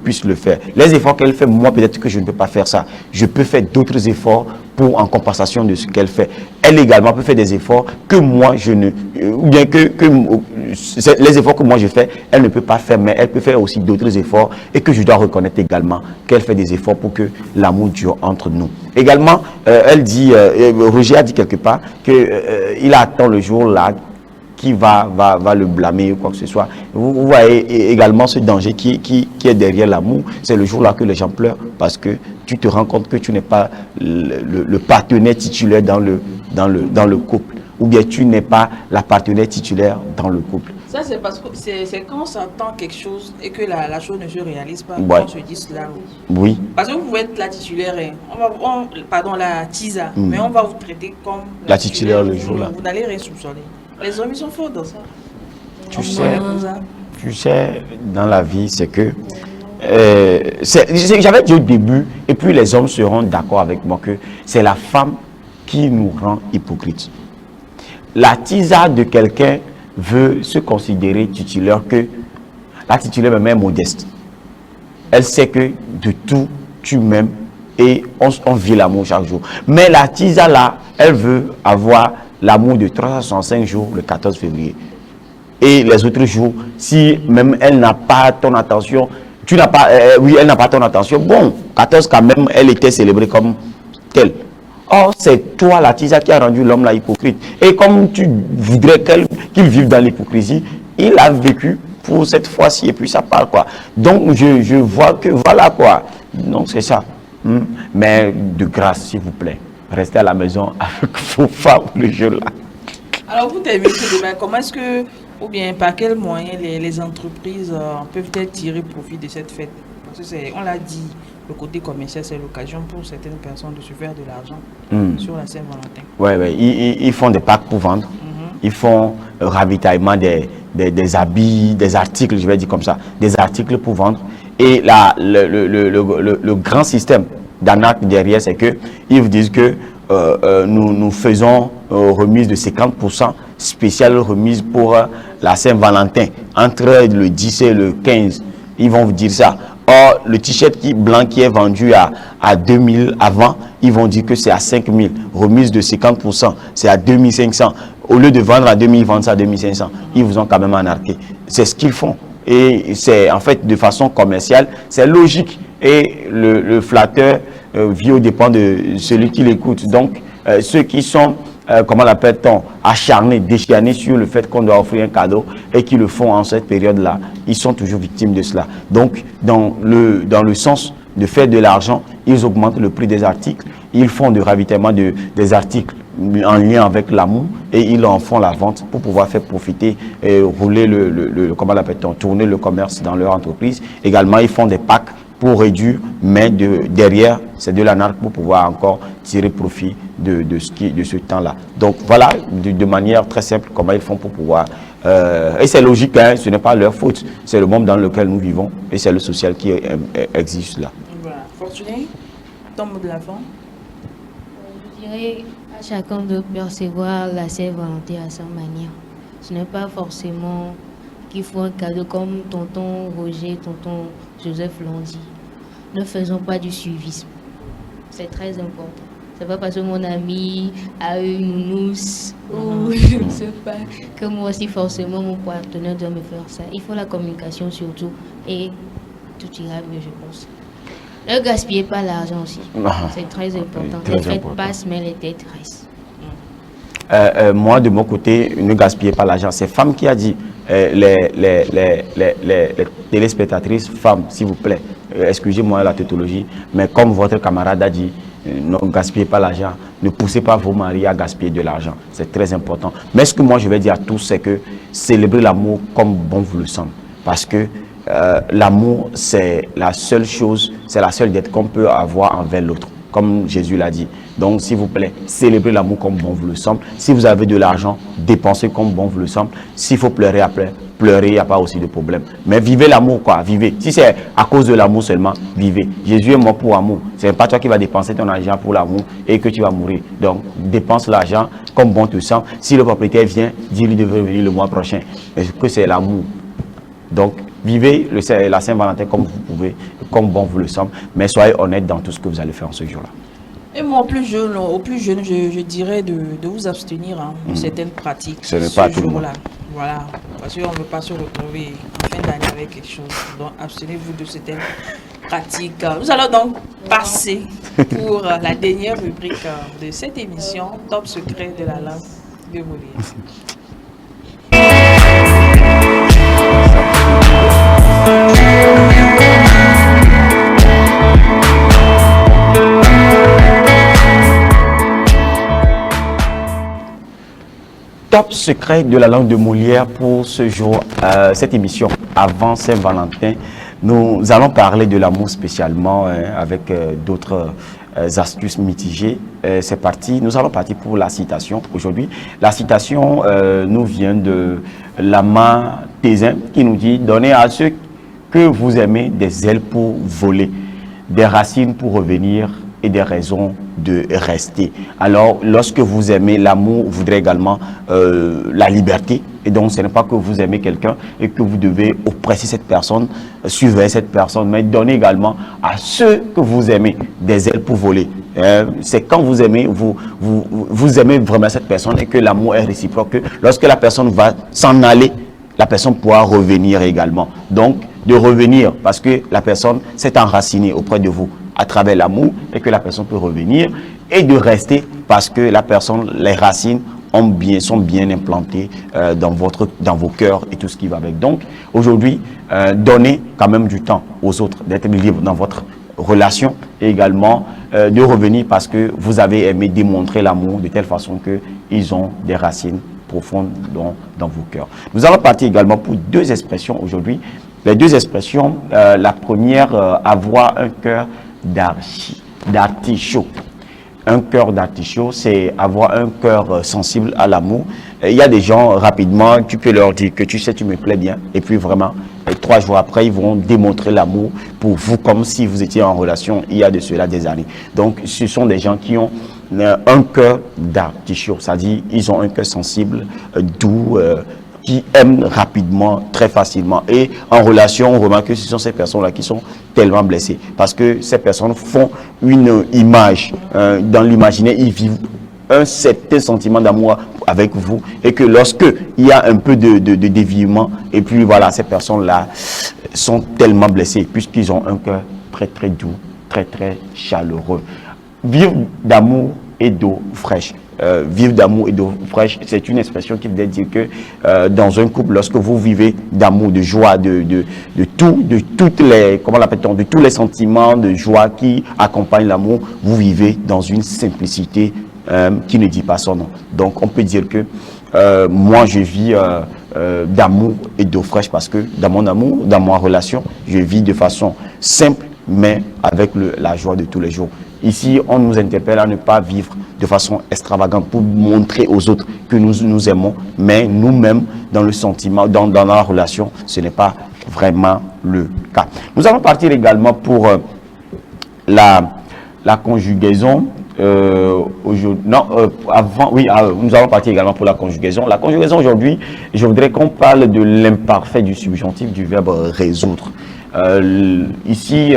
puisse le faire. Les efforts qu'elle fait, moi, peut-être que je ne peux pas faire ça. Je peux faire d'autres efforts en compensation de ce qu'elle fait. Elle également peut faire des efforts que moi, je ne... ou bien les efforts que moi je fais, elle ne peut pas faire, mais elle peut faire aussi d'autres efforts et que je dois reconnaître également qu'elle fait des efforts pour que l'amour dure entre nous. Également, elle dit, Roger a dit quelque part qu'il attend le jour là qui va le blâmer ou quoi que ce soit. Vous voyez également ce danger qui est derrière l'amour. C'est le jour-là que les gens pleurent parce que tu te rends compte que tu n'es pas le partenaire titulaire dans le couple. Ou bien tu n'es pas la partenaire titulaire dans le couple. Ça, c'est parce que c'est quand on s'entend quelque chose et que la chose ne se réalise pas, Ouais. on se dit cela. Oui. Parce que vous pouvez être la titulaire, pardon, la tisa, mais on va vous traiter comme La titulaire le jour-là. Vous n'allez rien soupçonner. Les hommes, ils sont forts dans ça. Tu sais, dans la vie, c'est que... j'avais dit au début, et puis les hommes seront d'accord avec moi, que c'est la femme qui nous rend hypocrites. La tisa de quelqu'un veut se considérer titulaire, que la titulaire même est modeste. Elle sait que de tout, tu m'aimes et on vit l'amour chaque jour. Mais la tisa là, elle veut avoir l'amour de 365 jours le 14 février. Et les autres jours, si même elle n'a pas ton attention, tu n'as pas, elle n'a pas ton attention, bon, 14 quand même, elle était célébrée comme telle. Or, c'est toi, la tisa, qui a rendu l'homme là hypocrite. Et comme tu voudrais qu'il vive dans l'hypocrisie, il a vécu pour cette fois-ci, et puis ça part quoi. Donc, je vois que voilà quoi. Donc, c'est ça. Mais de grâce, s'il vous plaît, restez à la maison avec vos femmes le jour-là. Alors, vous terminez ce débat. Comment est-ce que, ou bien par quels moyens les entreprises peuvent-elles tirer profit de cette fête? Parce que on l'a dit, le côté commercial, c'est l'occasion pour certaines personnes de se faire de l'argent sur la Saint-Valentin. Oui. Ils font des packs pour vendre. Ils font ravitaillement des habits, des articles, je vais dire comme ça, des articles pour vendre. Et là, le grand système d'arnaque derrière, c'est qu'ils vous disent que nous faisons remise de 50%, spéciale remise pour la Saint-Valentin, entre le 10 et le 15. Ils vont vous dire ça. Or, le t-shirt blanc qui est vendu à 2000 avant, ils vont dire que c'est à 5000. Remise de 50%, c'est à 2500. Au lieu de vendre à 2000, ils vendent ça à 2500. Ils vous ont quand même arnaqué. C'est ce qu'ils font. Et c'est en fait de façon commerciale, c'est logique. Et le flatteur vit aux dépens de celui qui l'écoute. Donc, ceux qui sont, comment l'appelle-t-on, acharnés, décharnés sur le fait qu'on doit offrir un cadeau et qui le font en cette période-là, ils sont toujours victimes de cela. Donc, dans le sens de faire de l'argent, ils augmentent le prix des articles, ils font du ravitaillement des articles en lien avec l'amour et ils en font la vente pour pouvoir faire profiter et rouler comment l'appelle-t-on, tourner le commerce dans leur entreprise. Également, ils font des packs pour réduire, mais derrière, c'est de l'arnaque pour pouvoir encore tirer profit de ce temps-là. Donc voilà, de manière très simple, comment ils font pour pouvoir... et c'est logique, hein, ce n'est pas leur faute, c'est le monde dans lequel nous vivons et c'est le social qui existe là. Voilà. Fortuné, ton mot de la fin? Je dirais à chacun de percevoir la Saint-Valentin à sa manière. Ce n'est pas forcément qu'il faut un cadeau comme tonton Roger, tonton Joseph l'ont dit. Ne faisons pas du suivisme. C'est très important. C'est pas parce que mon ami a une nounours ou je ne sais pas que moi aussi forcément mon partenaire doit me faire ça. Il faut la communication surtout et tout ira mieux, je pense. Ne gaspillez pas l'argent aussi. C'est très important. Les fêtes passent mais les têtes restent. Moi, de mon côté, ne gaspillez pas l'argent. C'est femme qui a dit, les téléspectatrices, femmes, s'il vous plaît, excusez-moi la tautologie, mais comme votre camarade a dit, Ne gaspillez pas l'argent. Ne poussez pas vos maris à gaspiller de l'argent. C'est très important. Mais ce que moi je vais dire à tous, c'est que célébrez l'amour comme bon vous le semble. Parce que l'amour, c'est la seule chose, c'est la seule dette qu'on peut avoir envers l'autre. Comme Jésus l'a dit. Donc, s'il vous plaît, célébrez l'amour comme bon vous le semble. Si vous avez de l'argent, dépensez comme bon vous le semble. S'il faut pleurer après, pleurez, il n'y a pas aussi de problème. Mais vivez l'amour, quoi, vivez. Si c'est à cause de l'amour seulement, vivez. Jésus est mort pour amour. Ce n'est pas toi qui vas dépenser ton argent pour l'amour et que tu vas mourir. Donc, dépense l'argent comme bon te semble. Si le propriétaire vient, dis-lui de venir le mois prochain. Est-ce que c'est l'amour? Donc, vivez la Saint-Valentin comme vous pouvez, comme bon vous le semble, mais soyez honnête dans tout ce que vous allez faire en ce jour-là. Et moi, au plus jeune, je dirais de vous abstenir de certaines pratiques. Ce n'est pas tout le monde. Voilà, parce qu'on ne veut pas se retrouver en fin d'année avec quelque chose. Donc, abstenez-vous de certaines pratiques. Nous allons donc passer pour la dernière rubrique de cette émission, Top secret de la langue de Molière. Top secret de la langue de Molière pour ce jour, cette émission avant Saint-Valentin. Nous allons parler de l'amour spécialement avec d'autres astuces mitigées. C'est parti. Nous allons partir pour la citation aujourd'hui. La citation nous vient de Lama Tézin qui nous dit « Donnez à ceux que vous aimez des ailes pour voler, des racines pour revenir et des raisons de rester. » Alors, lorsque vous aimez l'amour, vous voudrez également la liberté. Et donc, ce n'est pas que vous aimez quelqu'un et que vous devez oppresser cette personne, suivre cette personne, mais donner également à ceux que vous aimez des ailes pour voler. C'est quand vous aimez, vous aimez vraiment cette personne et que l'amour est réciproque, que lorsque la personne va s'en aller, la personne pourra revenir également. Donc, de revenir parce que la personne s'est enracinée auprès de vous à travers l'amour et que la personne peut revenir, et de rester parce que la personne, les racines sont bien implantées dans vos cœurs et tout ce qui va avec. Donc aujourd'hui, donnez quand même du temps aux autres, d'être libre dans votre relation et également de revenir parce que vous avez aimé démontrer l'amour de telle façon qu'ils ont des racines profondes dans vos cœurs. Nous allons partir également pour deux expressions aujourd'hui. Les deux expressions, la première, avoir un cœur d'artichaut. Un cœur d'artichaut, c'est avoir un cœur sensible à l'amour. Il y a des gens, rapidement, tu peux leur dire que tu sais, tu me plais bien. Et puis vraiment, 3 jours après, ils vont démontrer l'amour pour vous comme si vous étiez en relation il y a de cela des années. Donc, ce sont des gens qui ont un cœur d'artichaut. C'est-à-dire, ils ont un cœur sensible, doux, qui aiment rapidement, très facilement. Et en relation, on remarque que ce sont ces personnes-là qui sont tellement blessées. Parce que ces personnes font une image. Dans l'imaginaire, ils vivent un certain sentiment d'amour avec vous. Et que lorsque il y a un peu de déviement, et puis voilà, ces personnes-là sont tellement blessées, puisqu'ils ont un cœur très très doux, très très chaleureux. Vivre d'amour et d'eau fraîche. Vivre d'amour et d'eau fraîche, c'est une expression qui veut dire que dans un couple, lorsque vous vivez d'amour, de joie, de toutes les, comment l'appelle-t-on, de tous les sentiments de joie qui accompagnent l'amour, vous vivez dans une simplicité qui ne dit pas son nom. Donc on peut dire que moi je vis d'amour et d'eau fraîche parce que dans mon amour, dans ma relation, je vis de façon simple mais avec la joie de tous les jours. Ici, on nous interpelle à ne pas vivre de façon extravagante pour montrer aux autres que nous aimons, mais nous-mêmes, dans le sentiment, dans la relation, ce n'est pas vraiment le cas. Nous allons partir également pour la conjugaison. Nous allons partir également pour la conjugaison. La conjugaison aujourd'hui, je voudrais qu'on parle de l'imparfait du subjonctif du verbe résoudre. Ici,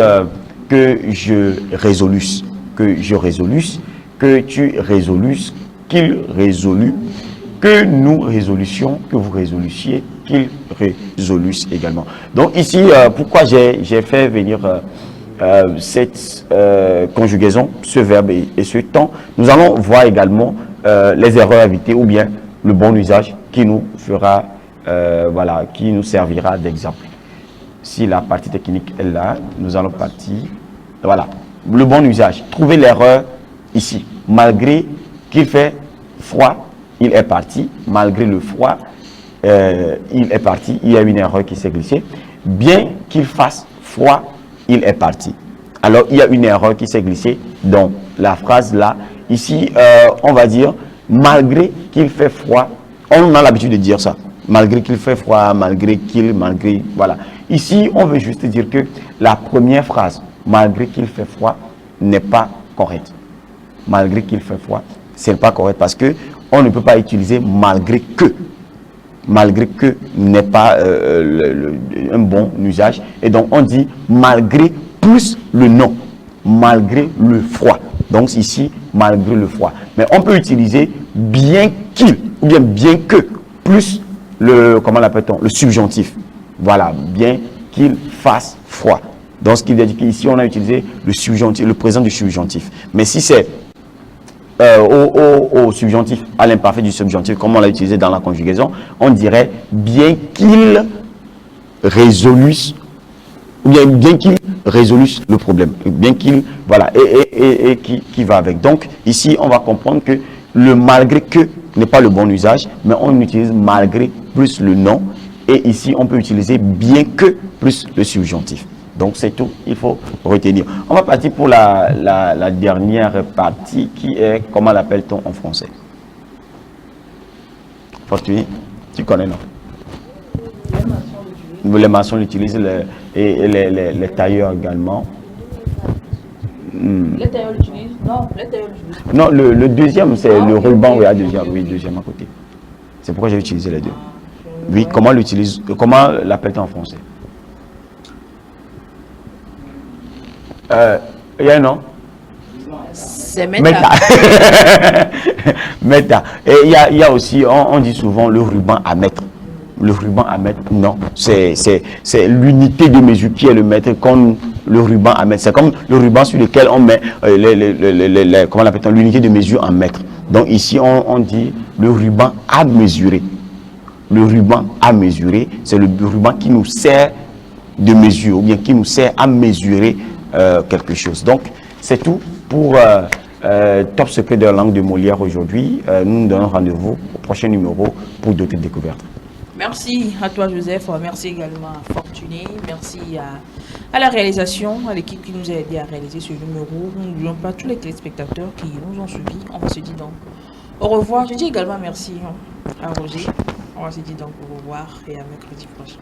que je résolus, que je résolus, que tu résolus, qu'il résolue, que nous résolutions, que vous résoluiez, qu'il résolus également. Donc ici, pourquoi j'ai fait venir cette conjugaison, ce verbe et ce temps, nous allons voir également les erreurs à éviter ou bien le bon usage qui nous fera, qui nous servira d'exemple. Si la partie technique est là, nous allons partir. Voilà. le bon usage. Trouvez l'erreur ici. Malgré qu'il fait froid, il est parti. Malgré le froid, il est parti. Il y a une erreur qui s'est glissée. Bien qu'il fasse froid, il est parti. Alors, il y a une erreur qui s'est glissée dans la phrase là. Ici, on va dire, malgré qu'il fait froid, on a l'habitude de dire ça. Malgré qu'il fait froid, malgré, voilà. Ici, on veut juste dire que la première phrase, malgré qu'il fait froid, n'est pas correcte. Malgré qu'il fait froid, c'est pas correct parce que on ne peut pas utiliser malgré que. Malgré que n'est pas un bon usage. Et donc, on dit malgré plus le non. Malgré le froid. Donc, ici, malgré le froid. Mais on peut utiliser bien qu'il, ou bien bien que, plus le, comment l'appelle-t-on, le subjonctif. Voilà, bien qu'il fasse froid. Donc, ce qui veut dire qu'ici, on a utilisé le subjonctif, le présent du subjonctif. Mais si c'est au subjonctif, à l'imparfait du subjonctif, comme on l'a utilisé dans la conjugaison, on dirait bien qu'il résolue, ou bien qu'il résolue le problème, bien qu'il, voilà, et qui va avec. Donc, ici, on va comprendre que le malgré que n'est pas le bon usage, mais on utilise malgré plus le non, et ici, on peut utiliser bien que plus le subjonctif. Donc, c'est tout, il faut retenir. On va partir pour la dernière partie qui est, comment l'appelle-t-on en français? Fortuné, tu connais, non? Les maçons l'utilisent, et les tailleurs également. Les tailleurs l'utilisent? Non, les tailleurs l'utilisent. Non, le deuxième, c'est le ruban, oui, deuxième à côté. C'est pourquoi j'ai utilisé les deux. Oui, comment l'utilise, comment l'appelle-t-on en français? Il y a un nom? C'est méta. Méta. Méta. Et il y a aussi, on dit souvent le ruban à mettre. Le ruban à mettre, non. C'est l'unité de mesure qui est le mètre, comme le ruban à mettre. C'est comme le ruban sur lequel on met comment l'appelle-t-on, l'unité de mesure en mètre. Donc ici, on dit le ruban à mesurer. Le ruban à mesurer, c'est le ruban qui nous sert de mesure, ou bien qui nous sert à mesurer quelque chose. Donc, c'est tout pour Top Secret de la langue de Molière aujourd'hui. Nous nous donnons rendez-vous au prochain numéro pour d'autres découvertes. Merci à toi, Joseph. Merci également à Fortuné. Merci à la réalisation, à l'équipe qui nous a aidé à réaliser ce numéro. Nous n'oublions pas tous les téléspectateurs qui nous ont suivis. On va se dire donc au revoir. Je dis également merci à Roger. On va se dire donc au revoir et à mercredi prochain.